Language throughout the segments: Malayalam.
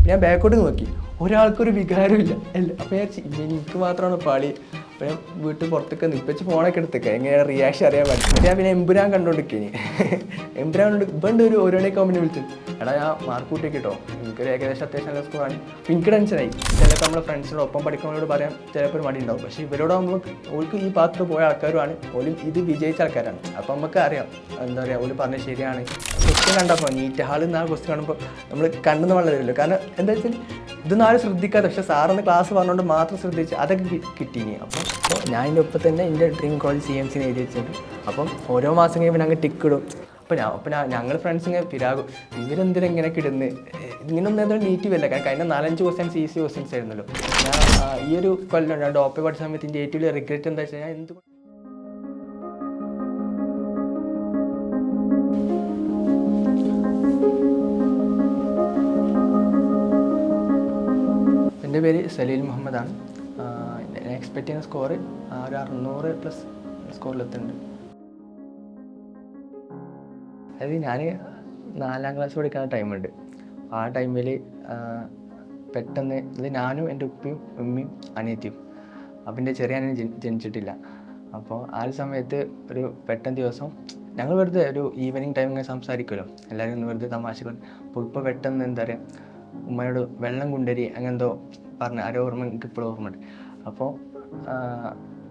ഞാൻ ബാക്കോട്ട് നോക്കി, ഒരാൾക്കൊരു വികാരമില്ല. അപ്പോൾ ഞാൻ എനിക്ക് മാത്രമാണ് പാളി. അപ്പോൾ ഞാൻ വീട്ടിൽ പുറത്തൊക്കെ നിപ്പിച്ച് ഫോണൊക്കെ എടുത്തേക്കാം എങ്ങനെ റിയാക്ഷൻ അറിയാൻ പറ്റും. ഞാൻ പിന്നെ എമ്പുരാൻ കണ്ടുകൊണ്ടിരിക്കേനി. എമ്പുരാൻ കണ്ട് ഇപ്പം ഒരു മണിയൊക്കെ ആകുമ്പോൾ വിളിച്ചു, എടാ ഞാൻ മാർക്ക് കൂട്ടിയൊക്കെ കേട്ടോ, എനിക്കൊരു ഏകദേശം അത്യാവശ്യം നല്ല സ്കോറാണ്. അപ്പോൾ എനിക്ക് ടെൻഷനായി. ചിലപ്പോൾ നമ്മളെ ഫ്രണ്ട്സിനോട് ഒപ്പം പഠിക്കുന്നവരോട് പറയാൻ ചിലപ്പോൾ ഒരു മടി ഉണ്ടാവും. പക്ഷേ ഇവരോടാകുമ്പോൾ ഓൾക്ക് ഈ ഭാഗത്ത് പോയ ആൾക്കാരുമാണ്, ഓലും ഇത് വിജയിച്ച ആൾക്കാരാണ്. അപ്പോൾ നമുക്ക് അറിയാം എന്താ പറയുക, ഓല് പറഞ്ഞത് ശരിയാണ്. ക്വസ്റ്റ്യൻ കണ്ടപ്പോൾ നീറ്റ് ഹാളിൽ നിന്ന് ആ ക്വസ്റ്റ്യൻ കാണുമ്പോൾ നമ്മൾ കണ്ണെന്ന് വെള്ളം വരില്ലോ. കാരണം എന്താ വെച്ചാൽ ഇതൊന്നും ആരും ശ്രദ്ധിക്കാതെ, പക്ഷേ സാറിന് ക്ലാസ് പറഞ്ഞുകൊണ്ട് മാത്രം ശ്രദ്ധിച്ച് അതൊക്കെ കിട്ടീനി. അപ്പോൾ ഞാൻ ഇതിൻ്റെ ഒപ്പം തന്നെ എൻ്റെ ഡ്രീം കോളേജ് CMC എഴുതി വെച്ചിട്ടുണ്ട്. അപ്പം ഓരോ മാസം കഴിയുമ്പോൾ ഞങ്ങൾ ടിക്ക് ഇടും. അപ്പോൾ ഞങ്ങൾ ഫ്രണ്ട്സ് ഇങ്ങനെ പിരാകും, ഇവരെന്തിനും ഇങ്ങനെയൊക്കെ ഇടുന്നത്, ഇങ്ങനൊന്നും എന്തെങ്കിലും നീറ്റീവല്ല. കാരണം കഴിഞ്ഞ 4-5 ക്വസ്റ്റ്യൻസ് ഈസി ക്വസ്റ്റ്യൻസ് ആയിരുന്നല്ലോ. ഞാൻ ഈ ഒരു കൊല്ലം ഞാൻ ഡോപ്പെ പഠിച്ച സമയത്ത് എൻ്റെ ഏറ്റവും വലിയ റിഗ്രറ്റ് എന്താ വെച്ചാൽ, ഞാൻ എന്തുകൊണ്ട് എൻ്റെ പേര് സലീൽ മുഹമ്മദാണ്. ഞാൻ എക്സ്പെക്റ്റ് ചെയ്യുന്ന സ്കോർ ഒരു 600+ സ്കോറിലെത്തുന്നുണ്ട്. അതായത് ഞാൻ 4ാം ക്ലാസ് പഠിക്കുന്ന ടൈമുണ്ട്. ആ ടൈമിൽ പെട്ടെന്ന് ഇത് ഞാനും എൻ്റെ ഉപ്പയും ഉമ്മയും അനിയത്തിയും, അപ്പം എൻ്റെ ചെറിയ അനിയൻ ജനിച്ചിട്ടില്ല. അപ്പോൾ ആ ഒരു സമയത്ത് ഒരു പെട്ടെന്ന് ദിവസം ഞങ്ങൾ വെറുതെ ഒരു ഈവനിങ് ടൈം ഇങ്ങനെ സംസാരിക്കുമല്ലോ, എല്ലാവരും ഒന്ന് വെറുതെ തമാശകൾ. അപ്പോൾ ഇപ്പോൾ പെട്ടെന്ന് എന്താ പറയുക, ഉമ്മയോട് വെള്ളം കൊണ്ടുവരി അങ്ങനെന്തോ പറഞ്ഞ ആരോ ഓർമ്മ എനിക്ക് ഇപ്പോഴും ഓർമ്മയുണ്ട്. അപ്പോൾ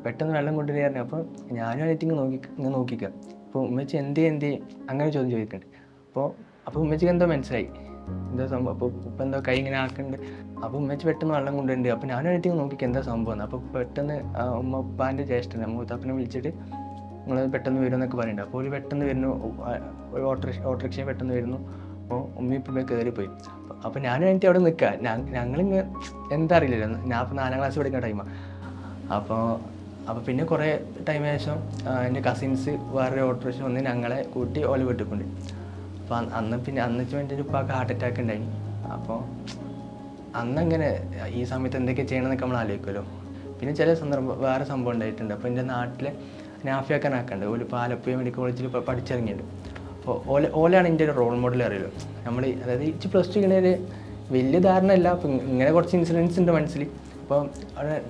പെട്ടെന്ന് വെള്ളം കൊണ്ടുവരി പറഞ്ഞു. അപ്പോൾ ഞാനും അനിയത്തി ഇങ്ങനെ നോക്കിക്കുക. അപ്പോൾ ഉമ്മച്ചി എന്തേ അങ്ങനെ ചോദിക്കുന്നുണ്ട്. അപ്പോൾ ഉമ്മച്ചിക്ക് എന്തോ മനസ്സിലായി എന്തോ സംഭവം. അപ്പോൾ ഇപ്പം എന്തോ കൈ ഇങ്ങനെ ആക്കുന്നുണ്ട്. അപ്പോൾ ഉമ്മച്ചി പെട്ടെന്ന് വെള്ളം കൊണ്ടുണ്ട്. അപ്പോൾ ഞാനും അനിയത്തി നോക്കിക്കുക എന്താ സംഭവം. അപ്പോൾ പെട്ടെന്ന് ഉപ്പാൻ്റെ ജ്യേഷ്ഠനെ മൂത്താപ്പനെ വിളിച്ചിട്ട് നിങ്ങൾ പെട്ടെന്ന് വരുമെന്നൊക്കെ പറയുന്നുണ്ട്. അപ്പോൾ ഒരു പെട്ടെന്ന് വരുന്നു, ഒരു ഓട്ടോറിക്ഷ പെട്ടെന്ന് വരുന്നു. അപ്പോൾ ഉമ്മ ഇപ്പം കയറിപ്പോയി. അപ്പോൾ ഞാനും എനിക്ക് അവിടെ നിൽക്കുക. ഞങ്ങളിങ്ങനെ എന്താ അറിയില്ലല്ലോ, ഞാൻ ഇപ്പോൾ 4ാം ക്ലാസ് പഠിക്കുന്ന ടൈമാണ്. അപ്പോൾ പിന്നെ കുറേ ടൈമിന് ശേഷം എൻ്റെ കസിൻസ് വേറൊരു ഓട്ടോറിക്ഷ വന്ന് ഞങ്ങളെ കൂട്ടി ഓല വീട്ടിക്കൊണ്ട്. അപ്പോൾ അന്ന് വേണ്ടി ഒരു ഉപ്പാക്ക് ഹാർട്ട് അറ്റാക്ക് ഉണ്ടായി. അപ്പോൾ അന്നങ്ങനെ ഈ സമയത്ത് എന്തൊക്കെ ചെയ്യണമെന്നൊക്കെ നമ്മൾ ആലോചിക്കുമല്ലോ. പിന്നെ ചില വേറെ സംഭവം ഉണ്ടായിട്ടുണ്ട്. അപ്പോൾ എൻ്റെ നാട്ടിലെ നാഫിയാക്കാനാക്കുന്നുണ്ട്, ഒരു ആലപ്പുഴ മെഡിക്കൽ കോളേജിൽ പഠിച്ചിറങ്ങിയിട്ടുണ്ട്. അപ്പോൾ ഓലാണ് എൻ്റെ ഒരു റോൾ മോഡൽ അറിയുള്ളൂ. നമ്മൾ അതായത് ഇച്ച് +2 ഇങ്ങനെ ഒരു വലിയ ധാരണ അല്ല. അപ്പോൾ ഇങ്ങനെ കുറച്ച് ഇൻസിഡൻസ് ഉണ്ട് മനസ്സിൽ. അപ്പോൾ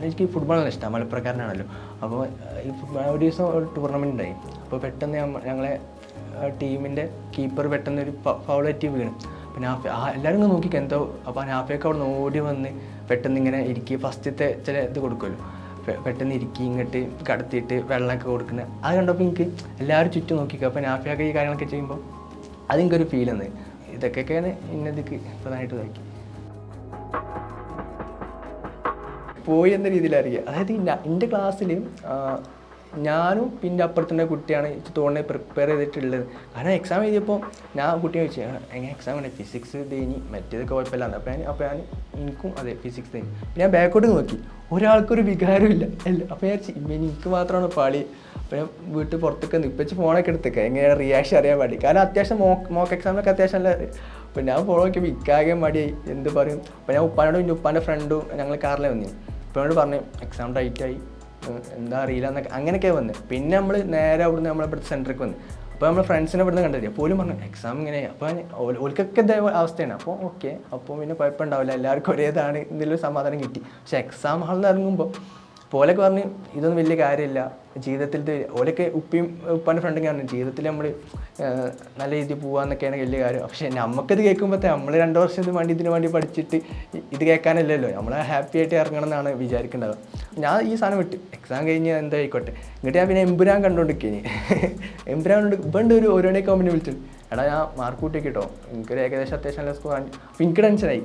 എനിക്ക് ഫുട്ബോൾ നല്ല ഇഷ്ടമാണ്, മലപ്പുറക്കാരനാണല്ലോ. അപ്പോൾ ഈ ഒരു ദിവസം ഒരു ടൂർണമെൻറ്റ് ഉണ്ടായി. അപ്പോൾ പെട്ടെന്ന് ഞങ്ങളെ ടീമിൻ്റെ കീപ്പർ പെട്ടെന്ന് ഒരു ഫൗൾ പറ്റി വീണു. അപ്പോൾ എല്ലാവരും ഇങ്ങനെ നോക്കിക്കുക എന്തോ. അപ്പോൾ നാഫിയൊക്കെ അവിടെ നിന്ന് ഓടി വന്ന് പെട്ടെന്ന് ഇങ്ങനെ ഇരിക്കുക. ഫസ്റ്റത്തെ ചില ഇത് കൊടുക്കുമല്ലോ, പെട്ടെന്ന് ഇരിക്കി ഇങ്ങോട്ട് കടത്തിയിട്ട് വെള്ളമൊക്കെ കൊടുക്കുന്നത്. അത് കണ്ടപ്പോൾ എനിക്ക് എല്ലാവരും ചുറ്റും നോക്കിക്കുക. അപ്പോൾ നാഫിയൊക്കെ ഈ കാര്യങ്ങളൊക്കെ ചെയ്യുമ്പോൾ അതെനിക്കൊരു ഫീൽ വന്നത്. ഇതൊക്കെയാണ് ഇന്നതിക്ക് പ്രധാനമായിട്ട് ഇതാക്കി പോയി എന്ന രീതിയിൽ അറിയുക. അതായത് എൻ്റെ ക്ലാസ്സിൽ ഞാനും പിന്നെ അപ്പുറത്തിൻ്റെ കുട്ടിയാണ് തോന്നുന്നത് പ്രിപ്പയർ ചെയ്തിട്ടുള്ളത്. കാരണം എക്സാം എഴുതിയപ്പോൾ ഞാൻ കുട്ടിയെ ചോദിച്ചു എങ്ങനെ എക്സാം ഉണ്ട്, ഫിസിക്സ് തേനി മറ്റേതൊക്കെ കുഴപ്പമില്ലാന്ന്. അപ്പോൾ ഞാൻ എനിക്കും അതെ ഫിസിക്സ് തേനി. ഞാൻ ബാക്കോട്ട് നോക്കി, ഒരാൾക്കൊരു വികാരമില്ല. അപ്പോൾ ഞാൻ എനിക്ക് മാത്രമാണ് പാളി. അപ്പോൾ ഞാൻ വീട്ടിൽ പുറത്തൊക്കെ നിപ്പിച്ച് ഫോണൊക്കെ എടുത്തേക്കാം എങ്ങനെ റിയാക്ഷൻ അറിയാൻ വേണ്ടി. കാരണം അത്യാവശ്യം മോക്ക് എക്സാമിനൊക്കെ അത്യാവശ്യം നല്ല. അപ്പോൾ ഞാൻ ഫോൺ നോക്കിയപ്പോൾ ഇക്കാകെ മടിയായി, എന്ത് പറയും. അപ്പോൾ ഞാൻ ഉപ്പാനോടും എൻ്റെ ഉപ്പാൻ്റെ ഫ്രണ്ടും ഞങ്ങൾ കാറിലെ വന്നു. ഉപ്പാനോട് പറഞ്ഞു എക്സാം ടൈറ്റായി എന്താ അറിയില്ല എന്നൊക്കെ അങ്ങനെയൊക്കെ വന്ന്. പിന്നെ നമ്മൾ നേരെ അവിടുന്ന് നമ്മളിവിടുത്തെ സെൻറ്ററിലേക്ക് വന്ന്. അപ്പോൾ നമ്മൾ ഫ്രണ്ട്സിനെ ഇവിടുന്ന് കണ്ടില്ല. പോലും പറഞ്ഞു എക്സാം ഇങ്ങനെയാണ്. അപ്പോൾ ഓൽക്കൊക്കെ ഇതേ അവസ്ഥയാണ്. അപ്പോൾ ഓക്കെ, അപ്പോൾ പിന്നെ കുഴപ്പമുണ്ടാവില്ല, എല്ലാവർക്കും ഒരേതാണ് എന്തെങ്കിലും സമാധാനം കിട്ടി. പക്ഷേ എക്സാം ഹാളിൽ നിന്ന് ഇറങ്ങുമ്പോൾ പോലൊക്കെ പറഞ്ഞ് ഇതൊന്നും വലിയ കാര്യമില്ല ജീവിതത്തിൽ. ഓലൊക്കെ ഉപ്പാൻ്റെ ഫ്രണ്ടിങ്ങനെ പറഞ്ഞു ജീവിതത്തിൽ നമ്മൾ നല്ല രീതിയിൽ പോകാമെന്നൊക്കെയാണ് വലിയ കാര്യം. പക്ഷേ നമുക്കത് കേൾക്കുമ്പോഴത്തെ നമ്മൾ 2 വർഷം ഇതിന് വേണ്ടി പഠിച്ചിട്ട് ഇത് കേൾക്കാനല്ലല്ലോ, നമ്മൾ ഹാപ്പി ആയിട്ട് ഇറങ്ങണം എന്നാണ് വിചാരിക്കേണ്ടത്. ഞാൻ ഈ സാധനം വിട്ട് എക്സാം കഴിഞ്ഞ് എന്തായിക്കോട്ടെ. എന്നിട്ട് ഞാൻ പിന്നെ എമ്പുരാൻ കണ്ടുകൊണ്ടിരിക്കേനി. എമ്പുരാൻ കണ്ടുകൊണ്ട് ഒരു മണിയൊക്കെ ആകുമ്പോൾ വിളിച്ചു, എടാ ഞാൻ മാർക്ക് കൂട്ടിയൊക്കെ കേട്ടോ, എനിക്കൊരു ഏകദേശം അത്യാവശ്യം നല്ല സ്കോറാണ്. അപ്പോൾ എനിക്ക് ടെൻഷനായി.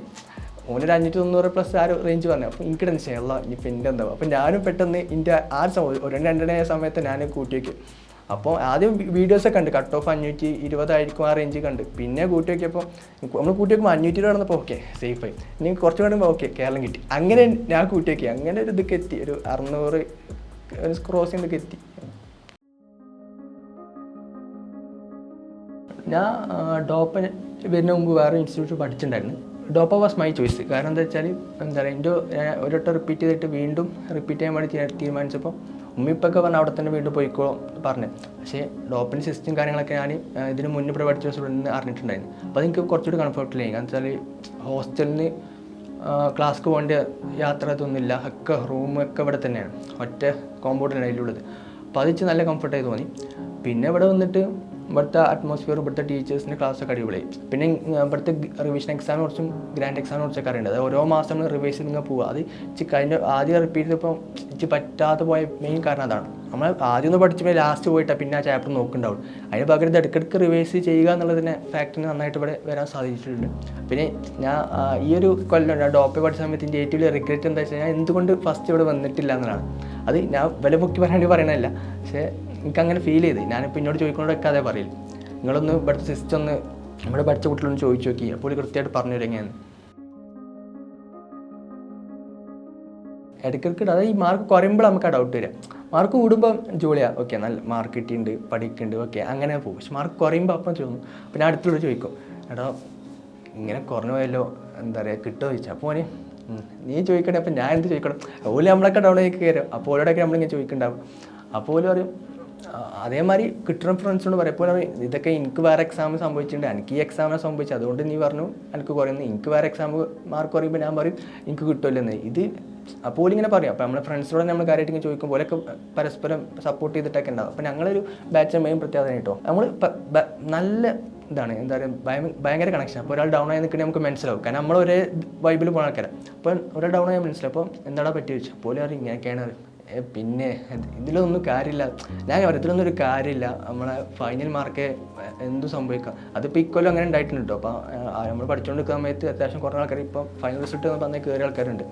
ഓനൊരു 590+ ആ റേഞ്ച് പറഞ്ഞു. അപ്പോൾ എനിക്ക് ടെൻഷൻ ഉള്ള ഇനിയിപ്പോൾ എൻ്റെ എന്താവും. അപ്പോൾ ഞാനും പെട്ടെന്ന് എൻ്റെ ആ സമയം ഒരു 2:30 സമയത്ത് ഞാൻ കൂട്ടിയൊക്കെ. അപ്പോൾ ആദ്യം വീഡിയോസൊക്കെ കണ്ട് കട്ട് ഓഫ് 520 ആയിരിക്കും ആ റേഞ്ച് കണ്ട്. പിന്നെ കൂട്ടി നോക്കിയപ്പോൾ നമ്മൾ കൂട്ടി നോക്കുമ്പോൾ 520 നടന്നപ്പോൾ ഓക്കെ സേഫായി. ഇനി കുറച്ച് വേണമെങ്കിൽ ഓക്കെ കേരളം കിട്ടി. അങ്ങനെ ഞാൻ കൂട്ടി നോക്കി. അങ്ങനെ ഒരു ഇതൊക്കെ എത്തി, ഒരു 600 ക്രോസ് ചെയ്തൊക്കെ എത്തി. ഞാൻ ഡോപ്പ വരുന്ന മുമ്പ് വേറെ ഇൻസ്റ്റിറ്റ്യൂട്ട് പഠിച്ചിട്ടുണ്ടായിരുന്നു. Doppa was my choice. കാരണം എന്താ വെച്ചാൽ എന്താ പറയുക, ഒരു വട്ടം റിപ്പീറ്റ് ചെയ്തിട്ട് വീണ്ടും റിപ്പീറ്റ് ചെയ്യാൻ വേണ്ടി തീരുമാനിച്ചപ്പോൾ ഉമ്മിപ്പൊക്കെ പറഞ്ഞാൽ അവിടെ തന്നെ വീണ്ടും പോയിക്കോ പറഞ്ഞു. പക്ഷേ ഡോപ്പിൻ്റെ സിസ്റ്റം കാര്യങ്ങളൊക്കെ ഞാൻ ഇതിന് മുന്നേ ഇവിടെ പഠിച്ച സ്റ്റുഡൻറ്റിന് അറിഞ്ഞിട്ടുണ്ടായിരുന്നു. അപ്പോൾ അതെനിക്ക് കുറച്ചുകൂടി കംഫർട്ടിലായി. കാരണം വെച്ചാൽ ഹോസ്റ്റലിൽ നിന്ന് ക്ലാസ്സിക്ക് പോകേണ്ട യാത്ര ഇതൊന്നുമില്ല, ഒക്കെ റൂമൊക്കെ ഇവിടെ തന്നെയാണ്, ഒറ്റ കോമ്പൗണ്ടിലാണ് അതിലുള്ളത്. അപ്പോൾ അത് വെച്ച് നല്ല കംഫർട്ടായി തോന്നി. പിന്നെ ഇവിടെ വന്നിട്ട് ഇവിടുത്തെ അറ്റ്മോസ്ഫിയർ, ഇവിടുത്തെ ടീച്ചേഴ്സിൻ്റെ ക്ലാസ്സൊക്കെ അടിപൊളിയായി. പിന്നെ ഇവിടുത്തെ റിവിഷൻ എക്സാമിനെ കുറിച്ചും ഗ്രാൻഡ് എക്സാമിനെ കുറിച്ചൊക്കെ അറിയേണ്ടത്, അത് ഓരോ മാസം നമ്മൾ റിവൈസ് ചെയ്ത് പോവുക. അത് കഴിഞ്ഞ ആദ്യം റിപ്പീറ്റ് ചെയ്തപ്പോൾ എനിക്ക് പറ്റാതെ പോയ മെയിൻ കാരണം അതാണ്. നമ്മൾ ആദ്യം ഒന്ന് പഠിച്ചപ്പോൾ ലാസ്റ്റ് പോയിട്ടാണ് പിന്നെ ആ ചാപ്റ്റർ നോക്കുന്നുണ്ടാവും. അതിന് പകരം ഇടയ്ക്കിടയ്ക്ക് റിവൈസ് ചെയ്യുക എന്നുള്ളതിനെ ഫാക്ടറിന് നന്നായിട്ട് ഇവിടെ വരാൻ സാധിച്ചിട്ടുണ്ട്. പിന്നെ ഞാൻ ഈ ഒരു കൊല്ലം ഡോപ്പെ പഠിച്ച സമയത്ത് എൻ്റെ ഏറ്റവും വലിയ റിഗ്രറ്റ് എന്താ വെച്ചാൽ ഞാൻ എന്തുകൊണ്ട് ഫസ്റ്റ് ഇവിടെ വന്നിട്ടില്ല എന്നതാണ്. അത് ഞാൻ വില പൊക്കി പറയാണ്ട് പറയണതല്ല, പക്ഷേ എനിക്കങ്ങനെ ഫീൽ ചെയ്ത്. ഞാനിപ്പോൾ എന്നോട് ചോദിക്കുന്നതൊക്കെ അതേ പറയില്ല, നിങ്ങളൊന്ന് ഇവിടുത്തെ സിസ്റ്റം ഒന്ന് ഇവിടെ പഠിച്ച കുട്ടികളൊന്ന് ചോദിച്ചു നോക്കി, അപ്പോൾ കൃത്യമായിട്ട് പറഞ്ഞു തരും എങ്ങനെയാണ്. ഇടയ്ക്കിടയ്ക്ക് അതായത് ഈ മാർക്ക് കുറയുമ്പോൾ നമുക്ക് ആ ഡൗട്ട് വരിക. മാർക്ക് കൂടുമ്പോൾ ജോലിയാണ്, ഓക്കെ നല്ല മാർക്ക് കിട്ടിയിട്ടുണ്ട്, പഠിക്കുന്നുണ്ട്, ഓക്കെ അങ്ങനെ പോകും. പക്ഷെ മാർക്ക് കുറയുമ്പോൾ അപ്പം തോന്നും. അപ്പോൾ ഞാൻ അടുത്തുള്ള ചോദിക്കും, എടാ ഇങ്ങനെ കുറഞ്ഞു പോയല്ലോ, എന്താ പറയുക കിട്ടുമോ ചോദിച്ചാൽ. അപ്പോൾ നീ ചോദിക്കണേ, അപ്പം ഞാൻ എന്ത് ചോദിക്കണം? ഓല് നമ്മളൊക്കെ ഡൗൺ ആയി കയറും. അപ്പോൾ ഓരോടൊക്കെ നമ്മളിങ്ങനെ ചോദിക്കുന്നുണ്ടാവും. അപ്പോൾ ഓല് പറയും അതേമാതിരി കിട്ടുന്ന ഫ്രണ്ട്സിനോട് പറയും, ഇപ്പോൾ ഇതൊക്കെ എനിക്ക് വേറെ എക്സാം സംഭവിച്ചിട്ടുണ്ട്, എനിക്ക് ഈ എക്സാമിനെ സംഭവിച്ചത്, അതുകൊണ്ട് നീ പറഞ്ഞു എനിക്ക് കുറയുന്നു. എനിക്ക് വേറെ എക്സാം മാർക്ക് കുറയുമ്പോൾ ഞാൻ പറയും എനിക്ക് കിട്ടുമല്ലെന്ന്. ഇത് അപ്പോൾ ഇങ്ങനെ പറയും. അപ്പോൾ നമ്മുടെ ഫ്രണ്ട്സിനോട് നമ്മൾ കാര്യമായിട്ട് ഇങ്ങനെ ചോദിക്കുമ്പോൾ ഓലൊക്കെ പരസ്പരം സപ്പോർട്ട് ചെയ്തിട്ടൊക്കെ ഉണ്ടാവും. അപ്പോൾ ഞങ്ങളൊരു ബാച്ച് മെയിൻ പ്രത്യേകത കേട്ടോ, നമ്മൾ നല്ല ഇതാണ്, എന്താ പറയുക, ഭയങ്കര കണക്ഷൻ. അപ്പോൾ ഒരാൾ ഡൗൺ ആയി നിൽക്കണമെങ്കിൽ നമുക്ക് മനസ്സിലാവും, കാരണം നമ്മൾ ഒരേ വൈബിൽ പോകുന്ന ആൾക്കാരാണ്. അപ്പോൾ ഒരാൾ ഡൗൺ ആയാൽ മനസ്സിലാവും. അപ്പോൾ എന്താടാ പറ്റി ചോദിച്ചു, അപ്പോൾ അറിയും ഇങ്ങനെയൊക്കെയാണ്. പിന്നെ ഇതിലൊന്നും കാര്യമില്ല, ഞാൻ പറയും ഇതിലൊന്നും ഒരു കാര്യമില്ല, നമ്മളെ ഫൈനൽ മാർക്ക് എന്തും സംഭവിക്കാം. അതിപ്പോൾ ഇക്കൊല്ലം അങ്ങനെ ഉണ്ടായിട്ടുണ്ട് കേട്ടോ. അപ്പോൾ നമ്മൾ പഠിച്ചുകൊണ്ടിരിക്കുന്ന സമയത്ത് അത്യാവശ്യം കുറേ ആൾക്കാർ ഇപ്പോൾ ഫൈനൽ റിസൾട്ട് പറഞ്ഞാൽ കയറിയ ആൾക്കാരുണ്ട്.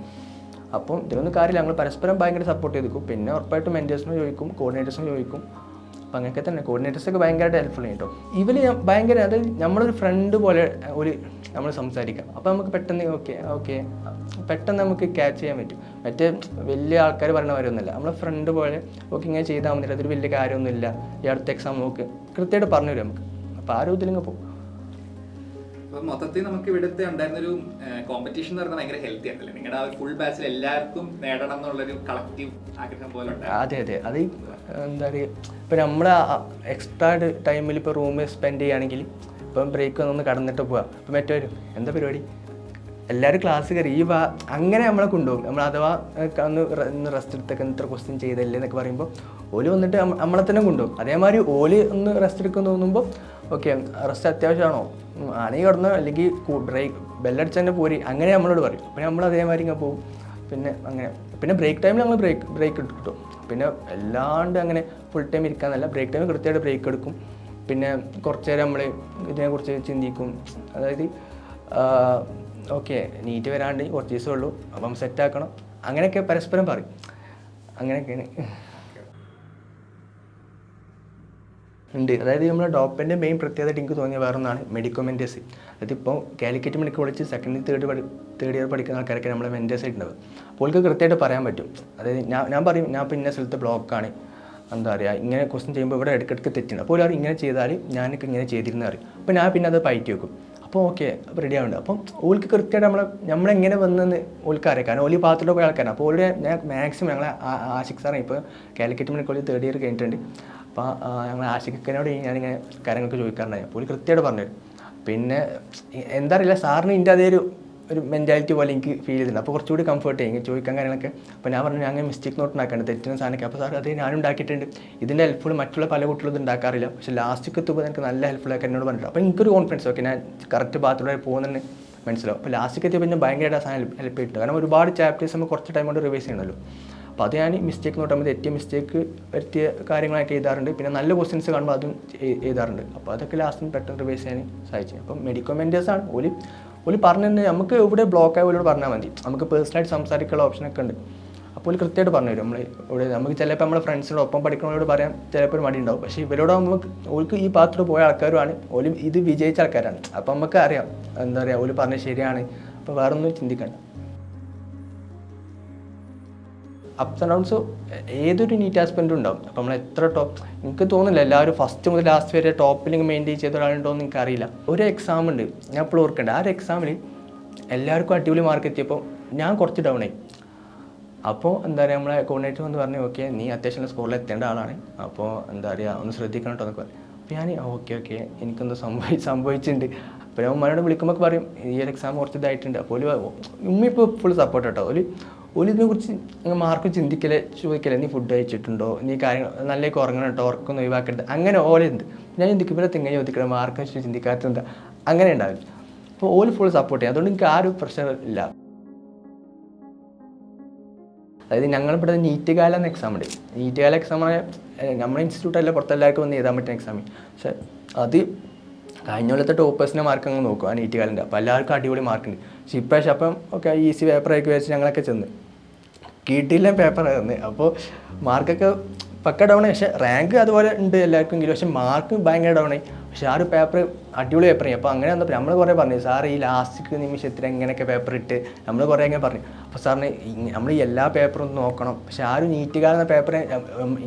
അപ്പം ഇതിലൊന്നും കാര്യമില്ല, ഞങ്ങൾ പരസ്പരം ഭയങ്കര സപ്പോർട്ട് ചെയ്തിരിക്കും. പിന്നെ ഉറപ്പായിട്ടും മെൻറ്റേഴ്സിനും ചോദിക്കും, കോർഡിനേറ്റേഴ്സിനും ചോദിക്കും. അപ്പം അങ്ങനെയൊക്കെ തന്നെ കോർഡിനേറ്റേഴ്സൊക്കെ ഭയങ്കരമായിട്ട് ഹെൽപ്ഫുൾ ചെയ്യും കേട്ടോ. ഇവർ ഭയങ്കര, അതായത് നമ്മളൊരു ഫ്രണ്ട് പോലെ ഒരു നമ്മൾ സംസാരിക്കാം. അപ്പോൾ നമുക്ക് പെട്ടെന്ന് ഓക്കെ പെട്ടെന്ന് നമുക്ക് ക്യാച്ച് ചെയ്യാൻ പറ്റും. മറ്റേ വലിയ ആൾക്കാർ പറയുന്ന കാര്യമൊന്നുമില്ല, നമ്മളെ ഫ്രണ്ട് പോലെ ഓക്കെ ഇങ്ങനെ ചെയ്താൽ മതി, അതൊരു വലിയ കാര്യമൊന്നുമില്ല, ഈ അടുത്ത എക്സാം നോക്ക് കൃത്യമായിട്ട് പറഞ്ഞു തരും നമുക്ക്. അപ്പോൾ ആ ഒരു ഇതിലിങ്ങ് പോകും. അപ്പോൾ മൊത്തത്തിൽ നമുക്ക് ഇവിടുത്തെ ഉണ്ടായിരുന്നൊരു കോമ്പറ്റീഷൻ എന്ന് പറഞ്ഞാൽ ഭയങ്കര ഹെൽത്തി ആണല്ലേ? നിങ്ങളുടെ ആ ഫുൾ ബാച്ചിൽ എല്ലാവർക്കും നേടണം എന്നുള്ളൊരു കളക്റ്റീവ് ആഗ്രഹം പോലെ ഉണ്ട്. അതെ അത് എന്താ പറയുക, ഇപ്പോൾ നമ്മൾ എക്സ്ട്രാ ടൈമിൽ ഇപ്പോൾ റൂമിൽ സ്പെൻഡ് ചെയ്യുകയാണെങ്കിൽ, ഇപ്പം ബ്രേക്ക് ഒന്ന് കടന്നിട്ട് പോവാം. ഇപ്പം മറ്റൊരു എന്താ പരിപാടി, എല്ലാവരും ക്ലാസ് കയറി അങ്ങനെ നമ്മളെ കൊണ്ടുപോകും. നമ്മൾ അഥവാ ഒന്ന് റെസ്റ്റ് എടുത്തൊക്കെ ഇത്ര ക്വസ്റ്റ്യൻ ചെയ്തല്ലേ എന്നൊക്കെ പറയുമ്പോൾ ഓല് വന്നിട്ട് നമ്മളെ തന്നെ കൊണ്ടുപോകും. അതേമാതിരി ഓല് ഒന്ന് റെസ്റ്റ് എടുക്കുമെന്ന് തോന്നുമ്പോൾ ഓക്കെ റെസ്റ്റ് അത്യാവശ്യമാണോ ആണെങ്കിൽ കിടന്നോ, അല്ലെങ്കിൽ ബെല്ലടിച്ച് തന്നെ പോരി, അങ്ങനെ നമ്മളോട് പറയും. പിന്നെ നമ്മൾ അതേമാതിരി ഇങ്ങനെ പോകും. പിന്നെ ബ്രേക്ക് ടൈമിൽ നമ്മൾ ബ്രേക്ക് എടുക്കും. പിന്നെ എല്ലാണ്ട് അങ്ങനെ ഫുൾ ടൈം ഇരിക്കാന്നല്ല, ബ്രേക്ക് ടൈമിൽ കൃത്യമായിട്ട് ബ്രേക്ക് എടുക്കും. പിന്നെ കുറച്ച് നേരം നമ്മൾ ഇതിനെക്കുറിച്ച് ചിന്തിക്കും. അതായത് ഓക്കെ നീറ്റ് വരാണ്ട് കുറച്ച് ദിവസമേ ഉള്ളൂ, അപ്പം സെറ്റാക്കണം, അങ്ങനെയൊക്കെ പരസ്പരം പറയും. അങ്ങനെയൊക്കെയാണ് ഉണ്ട്. അതായത് നമ്മുടെ ഡോപ്പിൻ്റെ മെയിൻ പ്രത്യേകതയായിട്ട് എനിക്ക് തോന്നിയ വേറെ ഒന്നാണ് മെഡിക്കോ മെൻറ്റേഴ്സ്. അതായത് ഇപ്പോൾ Calicut medical college second third year പഠിക്കുന്ന ആൾക്കാരൊക്കെ നമ്മളെ മെൻറ്റേഴ്സ് ആയിട്ടുണ്ടാവും. അപ്പോൾ അവർക്ക് കൃത്യമായിട്ട് പറയാൻ പറ്റും. അതായത് ഞാൻ പറയും ഞാൻ ഇപ്പോൾ ഇന്ന സ്ഥലത്ത് ബ്ലോക്കാണ്, എന്താ പറയുക, ഇങ്ങനെ ക്വസ്റ്റ്യൻ ചെയ്യുമ്പോൾ ഇവിടെ ഇടയ്ക്കിടയ്ക്ക് തെറ്റുണ്ട്, അപ്പോൾ അവർ ഇങ്ങനെ ചെയ്താൽ ഞാനൊക്കെ ഇങ്ങനെ ചെയ്തിരുന്ന അറിയും. അപ്പോൾ ഞാൻ പിന്നെ അത് പയറ്റി വെക്കും. അപ്പോൾ ഓക്കെ അപ്പോൾ റെഡി ആവുന്നുണ്ട്. അപ്പം ഓൾക്ക് കൃത്യമായിട്ട് നമ്മളെങ്ങനെ വന്നെന്ന് ഓൾക്ക് അറിയാം, കാരണം ഓല് പാത്രത്തിൽ പോയ ആൾക്കാരാണ്. അപ്പോൾ ഓൾറെഡി ഞാൻ മാക്സിമം ഞങ്ങളെ ആഷിഖ് സാറാണ് ഇപ്പോൾ Calicut medical college third year കഴിഞ്ഞിട്ടുണ്ട്. അപ്പോൾ ഞങ്ങൾ ആഷിഖിനോട് ഞാനിങ്ങനെ കാര്യങ്ങളൊക്കെ ചോദിക്കാറുണ്ടായി. അപ്പോൾ ഓല് കൃത്യമായിട്ട് പറഞ്ഞുതരും. പിന്നെ എന്താ അറിയില്ല, സാറിന് ഇതിൻ്റെ അതേ ഒരു മെൻറ്റാലിറ്റി പോലെ എനിക്ക് ഫീൽ ചെയ്തിട്ടുണ്ട്. അപ്പോൾ കുറച്ചുകൂടി കംഫർട്ട് ചെയ്യും ചോദിക്കാൻ കാര്യങ്ങളൊക്കെ. അപ്പോൾ ഞാൻ പറഞ്ഞു ഞാൻ അങ്ങനെ മിസ്റ്റേക്ക് നോട്ട് ഉണ്ടാക്കാണ്ട് തെറ്റുന്ന സാധനമൊക്കെ. അപ്പോൾ സാർ അതേ ഞാനും ഉണ്ടാക്കിയിട്ടുണ്ട്, ഇതിൻ്റെ ഹെൽപ്ഫുൾ മറ്റുള്ള പല കുട്ടികളും ഇത് ഉണ്ടാക്കാറില്ല, പക്ഷേ ലാസ്റ്റൊക്കെ എത്തുമ്പോൾ എനിക്ക് നല്ല ഹെൽപ്ഫുള്ളൊക്കെ എന്നോട് പറഞ്ഞിട്ടുണ്ട്. അപ്പോൾ എനിക്കൊരു കോൺഫിഡൻസ്, ഓക്കെ ഞാൻ കറക്റ്റ് ബാത്റൂമിൽ പോകുന്നതിന് മനസ്സിലാവും. അപ്പോൾ ലാസ്റ്റൊക്കെ എത്തിയപ്പോൾ ഞാൻ ഭയങ്കരമായിട്ട് ആ സാധനം ഹെൽപ്പ് ചെയ്തിട്ടുണ്ട്. കാരണം ഒരുപാട് ചാപ്റ്റേഴ്സ് നമ്മൾ കുറച്ച് ടൈം കൊണ്ട് റിവൈസ് ചെയ്യണമല്ലോ. അപ്പോൾ അത് ഞാൻ മിസ്റ്റേക്ക് നോട്ടാൽ മതി, തെറ്റിയ മിസ്റ്റേക്ക് വരുത്തിയ കാര്യങ്ങളായിട്ട് എഴുതാറുണ്ട്. പിന്നെ നല്ല ക്വസ്റ്റ്യൻസ് കാണുമ്പോൾ അതും എഴുതാറുണ്ട്. അപ്പോൾ അതൊക്കെ ലാസ്റ്റിന് പെട്ടെന്ന് റിവൈസ് ചെയ്യാൻ സഹായിച്ചു. അപ്പം മെഡിക്കോ മെൻറ്റേഴ്സാണ് ഓല് പറഞ്ഞു തന്നെ, നമുക്ക് ഇവിടെ ബ്ലോക്ക് ആയ പോലോട് പറഞ്ഞാൽ മതി, നമുക്ക് പേഴ്സണലായിട്ട് സംസാരിക്കാനുള്ള ഓപ്ഷനൊക്കെ ഉണ്ട്. അപ്പോൾ ഓല് കൃത്യമായിട്ട് പറഞ്ഞു തരും. നമുക്ക് ചിലപ്പോൾ നമ്മളെ ഫ്രണ്ട്സിനോട് ഒപ്പം പഠിക്കുന്നവരോട് പറയാൻ ചിലപ്പോൾ ഒരു മടി ഉണ്ടാവും, പക്ഷേ ഇവരോടാകുമ്പോൾ ഓൾക്ക് ഈ പാത്രത്തിൽ പോയ ആൾക്കാരുമാണ്, ഓല് ഇത് വിജയിച്ച ആൾക്കാരാണ്. അപ്പോൾ നമുക്ക് അറിയാം എന്താ പറയുക, ഓല് പറഞ്ഞത് ശരിയാണ്, അപ്പോൾ വേറെ ഒന്നും ചിന്തിക്കണ്ട. അപ്സ് ആൻഡ് ഡൗൺസ് ഏതൊരു നീറ്റ് ആസ്പെൻറ്റും ഉണ്ടാവും. അപ്പോൾ നമ്മൾ എത്ര എനിക്ക് തോന്നുന്നില്ല എല്ലാവരും ഫസ്റ്റ് മുതൽ ലാസ്റ്റ് വരെ ടോപ്പിൽ മെയിൻറ്റെയിൻ ചെയ്ത ഒരാളുണ്ടോ എന്ന് എനിക്കറിയില്ല. ഒരു എക്സാം ഉണ്ട്, ഞാൻ ഇപ്പോൾ ഓർക്കേണ്ടത്, ആ ഒരു എക്സാമിൽ എല്ലാവർക്കും അടിപൊളി മാർക്ക് എത്തിയപ്പോൾ ഞാൻ കുറച്ച് ഡൗൺ ആയി. അപ്പോൾ എന്താ പറയുക നമ്മളെ കോർഡിനേറ്റർ വന്ന് പറഞ്ഞു ഓക്കെ നീ അത്യാവശ്യം സ്കൂളിൽ എത്തേണ്ട ആളാണ്, അപ്പോൾ എന്താ പറയുക ഒന്ന് ശ്രദ്ധിക്കണം കേട്ടോ എന്നൊക്കെ പറയും. അപ്പോൾ ഞാൻ ഓക്കെ എനിക്കെന്തോ സംഭവിച്ചിട്ടുണ്ട്. അപ്പോൾ ഞാൻ ഉമ്മയോട് വിളിക്കുമ്പോൾ പറയും ഈ ഒരു എക്സാം കുറച്ച് ഇതായിട്ടുണ്ട്. അപ്പോൾ ഉമ്മ ഇപ്പോൾ ഫുൾ സപ്പോർട്ട് കേട്ടോ. ഇതിനെക്കുറിച്ച് മാർക്ക് ചിന്തിക്കലേ ചോദിക്കലേ നീ ഫുഡ് കഴിച്ചിട്ടുണ്ടോ, നീ കാര്യങ്ങൾ നല്ലേക്ക് ഉറങ്ങണം കേട്ടോ, ഉറക്കൊന്നും ഒഴിവാക്കരുത്, അങ്ങനെ ഓലുണ്ട്. ഞാൻ ചിന്തിക്കും ഇവരെ തിങ്ങനെ ചോദിക്കണം മാർക്ക് വെച്ച് ചിന്തിക്കാത്തതെന്താ, അങ്ങനെ ഉണ്ടാവില്ല. അപ്പോൾ ഓല് ഫുൾ സപ്പോർട്ട് ചെയ്യും. അതുകൊണ്ട് എനിക്ക് ആ ഒരു പ്രഷർ ഇല്ല. അതായത് ഞങ്ങളിവിടെ നീറ്റ് കാലം എന്ന എക്സാം ഉണ്ട്. നീറ്റ് കാല എക്സാം നമ്മുടെ ഇൻസ്റ്റിറ്റ്യൂട്ടല്ല പുറത്തെല്ലാവർക്കും വന്ന് എഴുതാൻ പറ്റുന്ന എക്സാം. പക്ഷെ അത് കഴിഞ്ഞ കൊല്ലത്തെ ടോപ്പേഴ്സിൻ്റെ മാർക്ക് അങ്ങ് നോക്കും ആ നീറ്റ് കാലിൻ്റെ. അപ്പോൾ എല്ലാവർക്കും അടിപൊളി മാർക്കുണ്ട്. പക്ഷേ ഇപ്രാവശ്യം അപ്പം ഓക്കെ ഈസി പേപ്പറാക്കി വെച്ച് ഞങ്ങളൊക്കെ ചെന്ന് കിട്ടിയില്ല പേപ്പറായിരുന്നു. അപ്പോൾ മാർക്കൊക്കെ പക്ക ഡൗൺ ആയി. പക്ഷേ റാങ്ക് അതുപോലെ ഉണ്ട് എല്ലാവർക്കും എങ്കിലും, പക്ഷേ മാർക്ക് ഭയങ്കര ഡൗൺ ആയി. പക്ഷേ ആ ഒരു പേപ്പർ അടിപൊളി പേപ്പറായി. അപ്പോൾ അങ്ങനെ വന്നപ്പോൾ നമ്മൾ കുറേ പറഞ്ഞു സാർ ഈ ലാസ്റ്റ് നിമിഷത്തിൽ എങ്ങനെയൊക്കെ പേപ്പർ ഇട്ട് നമ്മൾ കുറേ അങ്ങനെ പറഞ്ഞു. അപ്പോൾ സാറിന് നമ്മൾ എല്ലാ പേപ്പറും നോക്കണം. പക്ഷേ ആ ഒരു നീറ്റ് കാലെന്ന പേപ്പർ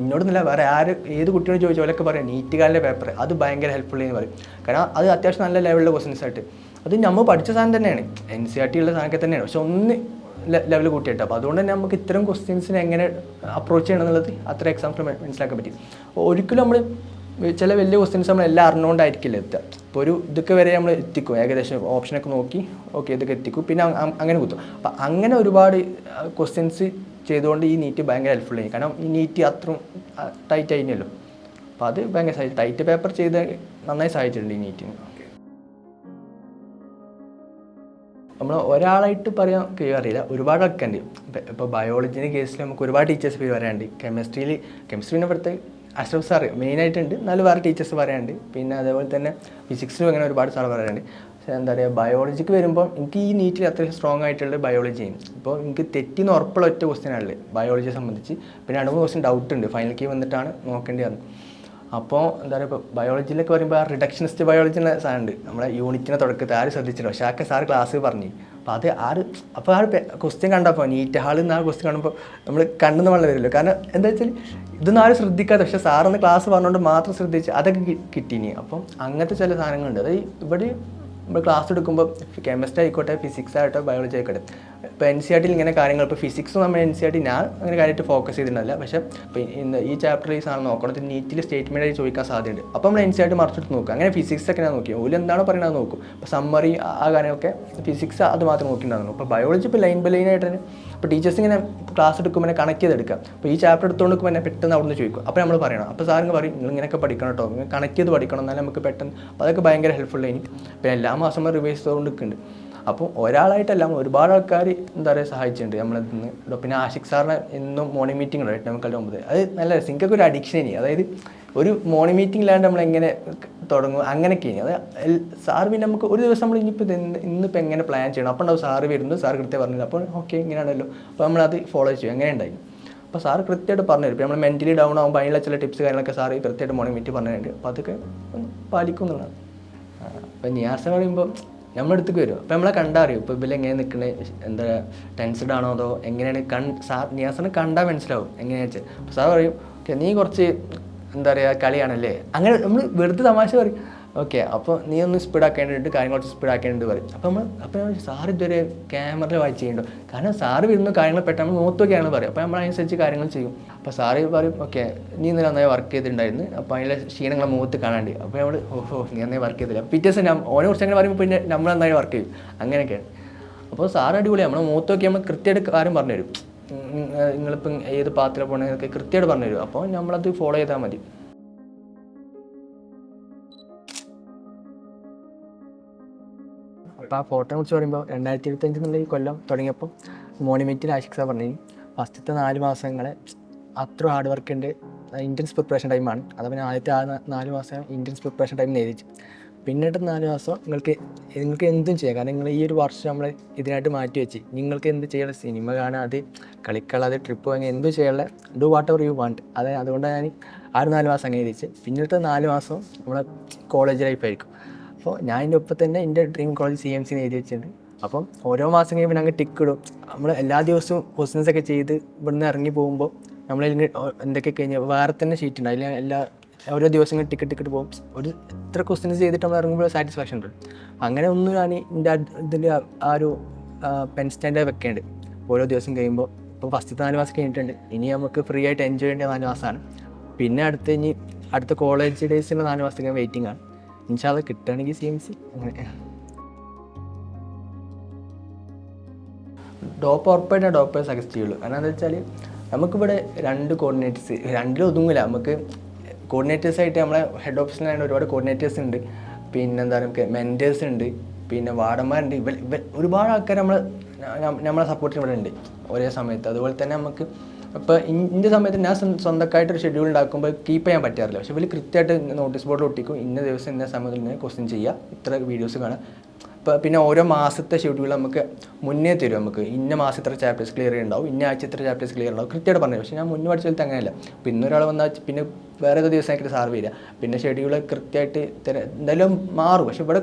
ഇന്നോടൊന്നുമില്ല വേറെ ഏത് കുട്ടിയോട് ചോദിച്ചാൽ അവരൊക്കെ പറയാം നീറ്റ് കാലിൻ്റെ പേപ്പർ അത് ഭയങ്കര ഹെൽപ്ഫുൾ എന്ന് പറയും. കാരണം അത് അത്യാവശ്യം നല്ല ലെവലിലുള്ള ക്വസ്റ്റ്യൻസ് ആയിട്ട് അത് നമ്മൾ പഠിച്ച സാധനം തന്നെയാണ്, NCERT ഉള്ള സാധനമൊക്കെ തന്നെയാണ്. പക്ഷെ ഒന്ന് ലെവൽ കൂട്ടിയിട്ട്. അപ്പോൾ അതുകൊണ്ട് തന്നെ നമുക്ക് ഇത്തരം ക്വസ്റ്റ്യൻസിനെ എങ്ങനെ അപ്രോച്ച് ചെയ്യണം എന്നുള്ളത് അത്ര എക്സാംസിൽ മനസ്സിലാക്കാൻ പറ്റി. ഒരിക്കലും നമ്മൾ ചില വലിയ ക്വസ്റ്റ്യൻസ് നമ്മൾ എല്ലാം അറിഞ്ഞുകൊണ്ടായിരിക്കില്ല എത്തുക. ഇപ്പോൾ ഒരു ഇതൊക്കെ വരെ നമ്മൾ എത്തിക്കും, ഏകദേശം ഓപ്ഷനൊക്കെ നോക്കി ഓക്കെ ഇതൊക്കെ എത്തിക്കും, പിന്നെ അങ്ങനെ കുത്തും. അപ്പോൾ അങ്ങനെ ഒരുപാട് ക്വസ്റ്റ്യൻസ് ചെയ്തുകൊണ്ട് ഈ നീറ്റ് ഭയങ്കര ഹെൽപ്ഫുൾ ആയി. കാരണം ഈ നീറ്റ് അത്രയും ടൈറ്റ് ആയിരുന്നല്ലോ. അപ്പോൾ അത് ഭയങ്കര ടൈറ്റ് പേപ്പർ ചെയ്ത് നന്നായി സഹായിച്ചിട്ടുണ്ട് ഈ നീറ്റിന്. നമ്മൾ ഒരാളായിട്ട് പറയാൻ അറിയില്ല, ഒരുപാട് ഒക്കെ ഉണ്ട്. ഇപ്പോൾ ബയോളജിൻ്റെ കേസിൽ നമുക്ക് ഒരുപാട് ടീച്ചേഴ്സ് പേര് പറയാനുണ്ട്. കെമിസ്ട്രീനെ ഇവിടുത്തെ അഷ്റഫ് സാറ് മെയിനായിട്ടുണ്ട്, എന്നാലും വേറെ ടീച്ചേഴ്സ് പറയാനുണ്ട്. പിന്നെ അതേപോലെ തന്നെ ഫിസിക്സിലും അങ്ങനെ ഒരുപാട് സാർ പറയാനുണ്ട്. പക്ഷേ എന്താ പറയുക ബയോളജിക്ക് വരുമ്പോൾ എനിക്ക് ഈ നീറ്റിൽ അത്രയും സ്ട്രോങ് ആയിട്ടുള്ള ബയോളജിയും. ഇപ്പോൾ എനിക്ക് തെറ്റിന്ന് ഉറപ്പുള്ള ഒറ്റ ക്വസ്റ്റ്യനാണുള്ളത് ബയോളജിയെ സംബന്ധിച്ച്. പിന്നെ 2-3 ക്വസ്റ്റ്യൻ ഡൗട്ട് ഉണ്ട്, ഫൈനൽ കീ വന്നിട്ടാണ് നോക്കേണ്ടി വന്നത്. അപ്പോൾ എന്താ പറയുക ഇപ്പോൾ ബയോളജിയിലൊക്കെ പറയുമ്പോൾ ആ റിഡക്ഷനിസ്റ്റ് ബയോളജി എന്ന സാധനമുണ്ട്. നമ്മളെ യൂണിറ്റിനെ തുടക്കത്തിൽ ആരും ശ്രദ്ധിച്ചില്ല, പക്ഷേ ആക്കെ സാർ ക്ലാസ് പറഞ്ഞു. അപ്പോൾ അപ്പോൾ ആ ക്വസ്റ്റ്യൻ കണ്ടപ്പോൾ നീറ്റ് ഹാളിൽ നിന്ന് ആ ക്വസ്റ്റ്യൻ കാണുമ്പോൾ നമ്മൾ കണ്ണെന്ന് വെള്ളം വരില്ലോ. കാരണം എന്താ വെച്ചാൽ ഇതൊന്നും ആരും ശ്രദ്ധിക്കാതെ, പക്ഷേ സാറൊന്ന് ക്ലാസ് പറഞ്ഞുകൊണ്ട് മാത്രം ശ്രദ്ധിച്ച് അതൊക്കെ കിട്ടീനി. അപ്പം അങ്ങനത്തെ ചില സാധനങ്ങളുണ്ട്. അതായത് ഇവിടെ നമ്മൾ ക്ലാസ് എടുക്കുമ്പോൾ കെമിസ്ട്രി ആയിക്കോട്ടെ, ഫിസിക്സ് ആയിക്കോട്ടെ, ബയോളജി ആയിക്കോട്ടെ, ഇപ്പോൾ NCERT ഇങ്ങനെ കാര്യങ്ങൾ ഇപ്പോൾ ഫിസിക്സും നമ്മൾ NCERT ഞാൻ അങ്ങനെ കാര്യമായിട്ട് ഫോക്കസ് ചെയ്തിട്ടുണ്ടല്ല. പക്ഷേ ഇപ്പോൾ ഈ ചാപ്റ്ററിൽ ഈ സാധനം നോക്കണം, ഇത് നീറ്റിൽ സ്റ്റേറ്റ്മെൻ്റ് ആയി ചോദിക്കാൻ സാധ്യതയുണ്ട്. അപ്പോൾ നമ്മൾ NCERT മറിച്ചിട്ട് നോക്കുക. അങ്ങനെ ഫിസിക്സൊക്കെ ഞാൻ നോക്കി ഓല് എന്താണോ പറയുന്നത് നോക്കും. ഇപ്പോൾ സമ്മറി ആ കാര്യമൊക്കെ ഫിസിക്സ് അത് മാത്രം നോക്കിയിട്ടുണ്ടാകുന്നു. ഇപ്പോൾ ബയോളജി ഇപ്പോൾ ലൈൻ ബൈ ലൈനായിട്ട് തന്നെ ഇപ്പോൾ ടീച്ചേഴ്സ് ഇങ്ങനെ ക്ലാസ് എടുക്കുമ്പോൾ കണക്ട് ചെയ്തെടുക്കുക. അപ്പോൾ ഈ ചാപ്റ്റർ എടുത്തുകൊണ്ട് നിൽക്കുമ്പോൾ എന്നെ പെട്ടെന്ന് അവിടെ നിന്ന് ചോദിക്കും. അപ്പോൾ നമ്മൾ പറയണം, അപ്പോൾ സാറിന് പറയും നിങ്ങൾ ഇങ്ങനെയൊക്കെ പഠിക്കണം കേട്ടോ, നിങ്ങൾ കണക്ട് ചെയ്ത് പഠിക്കണം, എന്നാലും നമുക്ക് പെട്ടെന്ന്. അപ്പോൾ അതൊക്കെ ഭയങ്കര ഹെൽപ്ഫുൾ ആയി. ഇപ്പോൾ എല്ലാ മാസം റിവൈസ് ചെയ്തുകൊണ്ട് നിൽക്കുന്നുണ്ട്. അപ്പോൾ ഒരാളായിട്ടല്ല ഒരുപാട് ആൾക്കാർ എന്താ പറയുക സഹായിച്ചിട്ടുണ്ട് നമ്മളിൽ നിന്ന്. പിന്നെ ആഷിഖ് സാറിന് എന്നും മോർണിംഗ് മീറ്റിംഗ് ഉണ്ട് 8:09. അത് നല്ല സിങ്കൊക്കെ ഒരു അഡിക്ഷൻ ഇനി. അതായത് ഒരു മോർണിംഗ് മീറ്റിംഗ് ഇല്ലാണ്ട് നമ്മൾ എങ്ങനെ തുടങ്ങും അങ്ങനെയൊക്കെ ഇനി. അത് സാറ് പിന്നെ നമുക്ക് ഒരു ദിവസം നമ്മൾ ഇന്നിപ്പോൾ എങ്ങനെ പ്ലാൻ ചെയ്യണം, അപ്പോൾ ഉണ്ടാവും സാറ് വരുന്നു, സാർ കൃത്യം പറഞ്ഞില്ല, അപ്പോൾ ഓക്കെ ഇങ്ങനെയാണല്ലോ, അപ്പോൾ നമ്മളത് ഫോളോ ചെയ്യും. എങ്ങനെ ഉണ്ടായി അപ്പോൾ സാറ് കൃത്യമായിട്ട് പറഞ്ഞു തരും. ഇപ്പോൾ നമ്മൾ മെൻ്റലി ഡൗൺ ആകുമ്പോൾ അതിനുള്ള ചില ടിപ്സ് കാര്യങ്ങളൊക്കെ സാറ് കൃത്യമായിട്ട് മോർണിംഗ് മീറ്റിംഗ് പറഞ്ഞിട്ടുണ്ട്. അപ്പോൾ അതൊക്കെ പാലിക്കും എന്നുള്ളതാണ്. അപ്പോൾ നിയാസ് പറയുമ്പോൾ നമ്മുടെ അടുത്തേക്ക് വരും. അപ്പോൾ നമ്മളെ കണ്ടാൽ അറിയും ഇപ്പോൾ ഇതിൽ എങ്ങനെ നിൽക്കുന്നത്, എന്താ ടെൻസ്ഡ് ആണോ അതോ എങ്ങനെയാണ് സാർ നിയാസിനെ കണ്ടാൽ മനസ്സിലാവും എങ്ങനെയാണെന്ന് വെച്ചാൽ. അപ്പോൾ സാർ പറയും ഓക്കെ നീ കുറച്ച് എന്താ പറയുക കളിയാണല്ലേ, അങ്ങനെ നമ്മൾ വെറുതെ തമാശ പറയും. ഓക്കെ അപ്പോൾ നീ ഒന്ന് സ്പീഡാക്കേണ്ടിട്ട് കാര്യങ്ങൾ കുറച്ച് സ്പീഡാക്കേണ്ടി പറയും. അപ്പോൾ സാറ് ഇതുവരെ ക്യാമറയിൽ വായിച്ച് ചെയ്യണ്ടോ, കാരണം സാറ് വരുന്ന കാര്യങ്ങൾ പെട്ടെന്ന് നമ്മൾ നോക്കിയൊക്കെയാണ് പറയും. അപ്പോൾ നമ്മൾ അതിനനുസരിച്ച് കാര്യങ്ങൾ ചെയ്യും. അപ്പോൾ സാറ് പറയും ഓക്കെ നീ ഇന്നലെ നന്നായി വർക്ക് ചെയ്തിട്ടുണ്ടായിരുന്നു, അപ്പോൾ അതിലെ ക്ഷീണങ്ങളെ മുഖത്ത് കാണാണ്ട്. അപ്പോൾ നമ്മൾ നീ നന്നായി വർക്ക് ചെയ്തില്ല. പിറ്റേ ദിവസം ഓനെ കുറിച്ച് അങ്ങനെ പറയുമ്പോൾ പിന്നെ നമ്മൾ നന്നായി വർക്ക് ചെയ്യും. അങ്ങനെയൊക്കെയാണ്. അപ്പോൾ സാറ് അടിപൊളിയാണ്. നമ്മൾ മുഖത്ത് നോക്കി നമ്മൾ കൃത്യമായിട്ട് കാര്യം പറഞ്ഞു തരും. നിങ്ങളിപ്പം ഏത് പാത്രത്തിൽ പോകണമെന്നൊക്കെ കൃത്യമായിട്ട് പറഞ്ഞു തരും. അപ്പോൾ നമ്മളത് ഫോളോ ചെയ്താൽ മതി. അപ്പോൾ ആ ഫോട്ടോയെ കുറിച്ച് പറയുമ്പോൾ 2025 എന്നുള്ള ഈ കൊല്ലം തുടങ്ങിയപ്പോൾ മോർണിംഗ് മീറ്റിൽ ആഷിഖ് സാർ പറഞ്ഞു ഫസ്റ്റത്തെ 4 മാസങ്ങളെ അത്ര ഹാർഡ് വർക്ക് ഉണ്ട്, ഇൻറ്റൻസ് പ്രിപ്പറേഷൻ ടൈമാണ്. അതുപോലെ ആദ്യത്തെ 4 മാസം ഇൻറ്റൻസ് പ്രിപ്പറേഷൻ ടൈം നേരിച്ചു. പിന്നീട് 4 മാസം നിങ്ങൾക്ക് എന്തും ചെയ്യാം. കാരണം നിങ്ങൾ ഈ ഒരു വർഷം നമ്മൾ ഇതിനായിട്ട് മാറ്റി വെച്ച് നിങ്ങൾക്ക് എന്ത് ചെയ്യാനുള്ള സിനിമ കാണാം, അത് കളിക്കളാതെ ട്രിപ്പ് വാങ്ങി എന്തും ചെയ്യാനുള്ള do what ever you want. അതുകൊണ്ട് ഞാൻ ആ ഒരു 4 മാസം അംഗീകരിച്ച്. പിന്നീട് 4 മാസം നമ്മളെ കോളേജ് ലൈഫായിരിക്കും. അപ്പോൾ ഞാൻ എൻ്റെ ഒപ്പം തന്നെ എൻ്റെ ഡ്രീം കോളേജ് CMC എഴുതി വെച്ചിട്ടുണ്ട്. അപ്പം ഓരോ മാസം കഴിയുമ്പോൾ ഞങ്ങൾ ടിക്ക് ഇടും. നമ്മൾ എല്ലാ ദിവസവും ക്വസ്റ്റ്യൻസൊക്കെ ചെയ്ത് ഇവിടുന്ന് ഇറങ്ങി പോകുമ്പോൾ നമ്മളതിൽ എന്തൊക്കെ കഴിഞ്ഞാൽ വേറെ തന്നെ ഷീറ്റ് ഉണ്ട്, അതിൽ ഓരോ ദിവസങ്ങൾ ടിക്കറ്റ് പോകും. ഒരു എത്ര ക്വസ്റ്റ്യൻസ് ചെയ്തിട്ട് നമ്മൾ ഇറങ്ങുമ്പോൾ സാറ്റിസ്ഫാക്ഷൻ ഉണ്ട്. അങ്ങനെ ഒന്നും ഞാൻ എൻ്റെ ഇതിൽ ആ ഒരു പെൻ സ്റ്റാൻഡ് വെക്കേണ്ടത് ഓരോ ദിവസം കഴിയുമ്പോൾ ഇപ്പോൾ ഫസ്റ്റത്തെ 4 മാസം കഴിഞ്ഞിട്ടുണ്ട്. ഇനി നമുക്ക് ഫ്രീ ആയിട്ട് എൻജോയ് ചെയ്യേണ്ട 4 മാസമാണ്. പിന്നെ അടുത്ത കോളേജ് ഡേയ്സിൻ്റെ 4 മാസത്തേക്ക് വെയിറ്റിംഗ് ആണ്. ഇൻഷാ അള്ളാ കിട്ടുകയാണെങ്കിൽ CMC അങ്ങനെ. ഉറപ്പായിട്ടാണ് ഡോപ്പ് സജസ്റ്റ് ചെയ്യുള്ളൂ. കാരണം എന്താ വെച്ചാൽ നമുക്കിവിടെ 2 കോർഡിനേറ്റേഴ്സ്, 2 ഒതുങ്ങില്ല. നമുക്ക് കോർഡിനേറ്റേഴ്സായിട്ട് നമ്മളെ ഹെഡ് ഓഫീസിലാണ് ഒരുപാട് കോർഡിനേറ്റേഴ്സ് ഉണ്ട്. പിന്നെ എന്താ പറയുക മെൻറ്റേഴ്സ് ഉണ്ട്, പിന്നെ വാർഡന്മാരുണ്ട്. ഒരുപാട് ആൾക്കാർ നമ്മളെ സപ്പോർട്ടിന് ഇവിടെ ഉണ്ട് ഒരേ സമയത്ത്. അതുപോലെ തന്നെ നമുക്ക് ഇപ്പോൾ ഇന്ന സമയത്ത് ഞാൻ സ്വന്തമായിട്ടൊരു ഷെഡ്യൂൾ ഉണ്ടാക്കുമ്പോൾ കീപ്പ് ചെയ്യാൻ പറ്റാറില്ല. പക്ഷേ ഇവർ കൃത്യമായിട്ട് നോട്ടീസ് ബോർഡിൽ ഒട്ടിക്കും, ഇന്ന ദിവസം ഇന്ന സമയത്ത് ഇങ്ങനെ ക്വസ്റ്റ്യൻ ചെയ്യുക, ഇത്ര വീഡിയോസ് കാണാം. ഇപ്പോൾ പിന്നെ ഓരോ മാസത്തെ ഷെഡ്യൂൾ നമുക്ക് മുന്നേ തരും. നമുക്ക് ഇന്ന മാസം ഇത്ര ചാപ്റ്റേഴ്സ് ക്ലിയർ ഉണ്ടാവും, ഇന്ന ആഴ്ച ഇത്ര ചാപ്റ്റേഴ്സ് ക്ലിയർ ഉണ്ടാവും കൃത്യമായിട്ട് പറഞ്ഞു. പക്ഷേ ഞാൻ മുന്നേ പഠിച്ച സ്ഥലത്ത് അങ്ങനെയല്ല. പിന്നെ ഒരാൾ വന്നാൽ പിന്നെ വേറെ ഏതോ ദിവസമായിട്ട് സാർ വരിക, പിന്നെ ഷെഡ്യൂൾ കൃത്യമായിട്ട് എന്തായാലും മാറും. പക്ഷേ ഇവിടെ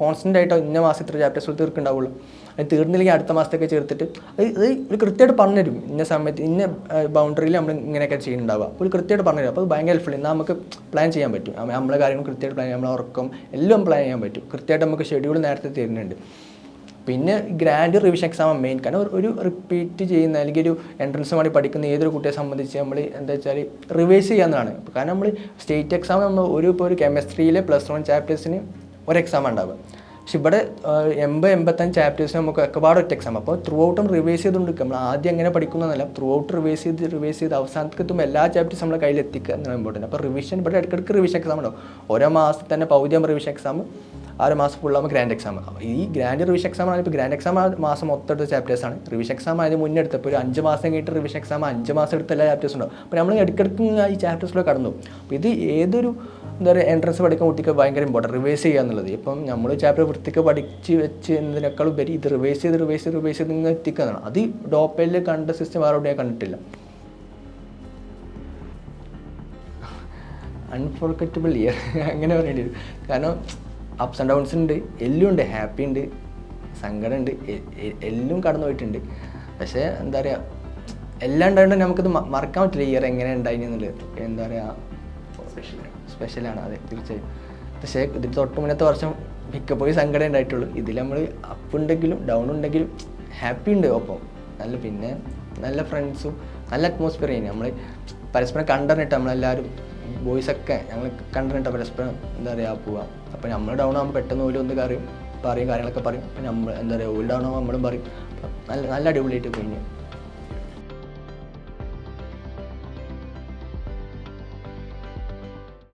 കോൺസ്റ്റൻ്റ് ആയിട്ടോ ഇന്ന മാസം ഇത്ര ചാപ്റ്റേഴ്സ് തീർക്കുന്നുണ്ടാവുള്ളൂ. അത് തീർന്നില്ലെങ്കിൽ അടുത്ത മാസത്തേക്ക് ചേർത്തിട്ട് അത് ഒരു കൃത്യമായിട്ട് പറഞ്ഞുതരും. ഇന്ന സമയത്ത് ഇന്ന ബൗണ്ടറിയിൽ നമ്മൾ ഇങ്ങനെയൊക്കെ ചെയ്യുന്നുണ്ടാവുക. അപ്പോൾ കൃത്യമായിട്ട് പറഞ്ഞുതരും. അപ്പോൾ അത് ഭയങ്കര ഹെൽപ്ഫുൾ. എന്നാൽ നമുക്ക് പ്ലാൻ ചെയ്യാൻ പറ്റും. നമ്മളെ കാര്യങ്ങൾ കൃത്യമായിട്ട് പ്ലാൻ ചെയ്യാം, നമ്മളെ ഉറക്കം എല്ലാം പ്ലാൻ ചെയ്യാൻ പറ്റും. കൃത്യമായിട്ട് നമുക്ക് ഷെഡ്യൂൾ നേരത്തെ തരുന്നുണ്ട്. പിന്നെ ഗ്രാൻഡ് റിവിഷൻ എക്സാം മെയിൻ. കാരണം ഒരു റിപ്പീറ്റ് ചെയ്യുന്ന അല്ലെങ്കിൽ ഒരു എൻട്രൻസ് വേണ്ടി പഠിക്കുന്ന ഏതൊരു കുട്ടിയെ സംബന്ധിച്ച് നമ്മൾ എന്താ വെച്ചാൽ റിവൈസ് ചെയ്യാവുന്നതാണ്. കാരണം നമ്മൾ സ്റ്റേറ്റ് എക്സാം നമ്മൾ ഇപ്പോൾ ഒരു കെമിസ്ട്രിയിലെ +1 ചാപ്റ്റേഴ്സിന് ഒരു എക്സാം ഉണ്ടാവുക. പക്ഷെ ഇവിടെ 80-85 ചാപ്റ്റേഴ്സിന് നമുക്ക് ഒരുപാട് ഒറ്റ എക്സാം. അപ്പോൾ ത്രൂ ഔട്ടും റിവൈസ് ചെയ്തുകൊണ്ടിരിക്കുക. നമ്മൾ ആദ്യം എങ്ങനെ പഠിക്കുന്നതല്ല, ത്രൂ ഔട്ട് റിവൈസ് ചെയ്ത് അവസാനത്തേക്ക് എത്തുമ്പോൾ എല്ലാ ചാപ്റ്റേഴ്സും നമ്മളെ കയ്യിൽ എത്തിക്കുക എന്നാണ് ഇമ്പോർട്ടൻറ്റ്. അപ്പോൾ റിവിഷൻ ഇവിടെ ഇടയ്ക്കിടയ്ക്ക് റിവിഷൻ എക്സാം ഉണ്ടാവും. ഓരോ മാസത്തിൽ തന്നെ പകുതിയാകുമ്പോൾ റിവിഷൻ എക്സാം, 6 മാസം ഫുള്ളാകുമ്പോൾ ഗ്രാൻഡ് എക്സാം. ഈ ഗ്രാൻഡ് റിവിഷൻ എക്സാം ആണ്. ഇപ്പോൾ ഗ്രാൻഡ് എക്സാം മാസം മൊത്തം എടുത്ത ചാപ്റ്റേഴ്സാണ്. റിവിഷൻ എക്സാം അതിന് മുന്നേ എടുത്തപ്പോൾ ഒരു 5 മാസം കഴിഞ്ഞിട്ട് റിവിഷൻ എക്സാം 5 മാസം എടുത്ത എല്ലാ ചാപ്റ്റേഴ്സും ഉണ്ടാവും. അപ്പോൾ നമ്മൾ ഇടയ്ക്കിടയ്ക്ക് ഈ ചാപ്റ്റേഴ്സിലൂടെ കടന്നു. അപ്പോൾ ഇത് ഏതൊരു എന്താ പറയുക എൻട്രൻസ് പഠിക്കാൻ കുട്ടിക്ക് ഭയങ്കര ഇമ്പോർട്ടൻറ്റ് റിവൈസ് ചെയ്യുക എന്നുള്ളത്. ഇപ്പം നമ്മൾ ചാപ്റ്റർ വൃത്തിക്ക് പഠിച്ച് വെച്ച് എന്നതിനേക്കാൾ ഉപരി ഇത് റിവൈസ് ചെയ്ത് നിങ്ങൾ എത്തിക്കുന്നതാണ്. അത് ഡോപ്പയിൽ കണ്ട സിസ്റ്റം വേറെ ഞാൻ കണ്ടിട്ടില്ല. അൺഫോർഗറ്റബിൾ ഇയർ അങ്ങനെ പറയേണ്ടി വരും. കാരണം അപ്സ് ആൻഡ് ഡൗൺസ് ഉണ്ട്, എല്ലാം ഉണ്ട്, ഹാപ്പി ഉണ്ട്, സങ്കടം ഉണ്ട്, എല്ലാം കടന്നു പോയിട്ടുണ്ട്. പക്ഷേ എന്താ പറയുക എല്ലാം ഉണ്ടായിട്ട് നമുക്കിത് മറക്കാൻ പറ്റില്ല. ഇയർ എങ്ങനെ ഉണ്ടായിരുന്നു എന്നുള്ളത് എന്താ പറയുക സ്പെഷ്യലാണ്. അതെ തീർച്ചയായും. പക്ഷേ ഇതിൽ തൊട്ട് മുന്നത്തെ വർഷം മിക്കപ്പോയി സങ്കടം ഉണ്ടായിട്ടുള്ളൂ. ഇതിൽ നമ്മൾ അപ്പ് ഉണ്ടെങ്കിലും ഡൗൺ ഉണ്ടെങ്കിലും ഹാപ്പി ഉണ്ട്. ഒപ്പം പിന്നെ നല്ല ഫ്രണ്ട്സും നല്ല അറ്റ്മോസ്ഫിയർ ചെയ്യുന്നത്. നമ്മൾ പരസ്പരം കണ്ടറിഞ്ഞിട്ട് നമ്മളെല്ലാവരും ബോയ്സൊക്കെ ഞങ്ങൾ കണ്ടറിഞ്ഞിട്ട് പരസ്പരം എന്താ പറയുക പോവുക. അപ്പോൾ നമ്മൾ ഡൗൺ ആകുമ്പോൾ പെട്ടെന്ന് ഓലും ഒന്ന് പറയും കാര്യങ്ങളൊക്കെ പറയും. അപ്പോൾ നമ്മൾ എന്താ പറയുക ഓൽ ഡൗൺ ആകുമ്പോൾ നമ്മളും പറയും. നല്ല അടിപൊളിയായിട്ട് കഴിഞ്ഞു.